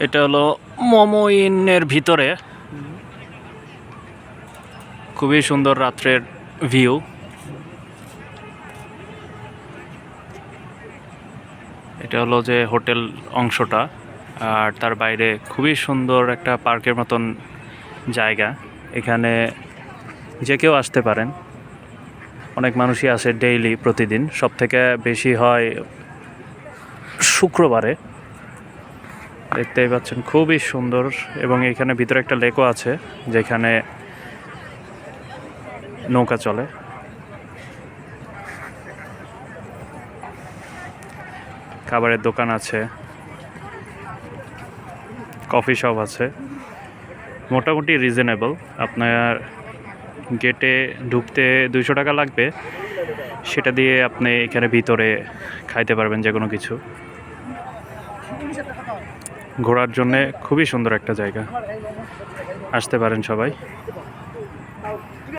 এটা হলো মোমো ইনের ভিতরে খুবই সুন্দর রাত্রের ভিউ। এটা হলো যে হোটেল অংশটা, আর তার বাইরে খুবই সুন্দর একটা পার্কের মতন জায়গা। এখানে যে কেউ আসতে পারেন, অনেক মানুষই আসে ডেইলি, প্রতিদিন। সব থেকে বেশি হয় শুক্রবারে। দেখতেই পাচ্ছেন খুবই সুন্দর, এবং এখানে ভিতরে একটা লেকও আছে যেখানে নৌকা চলে। খাবারের দোকান আছে, কফি শপ আছে, মোটামুটি রিজনেবল। আপনার গেটে ঢুকতে 200 টাকা লাগবে, সেটা দিয়ে আপনি এখানে ভিতরে খাইতে পারবেন যে কোনো কিছু। ঘোরার জন্যে খুবই সুন্দর একটা জায়গা, আসতে পারেন সবাই।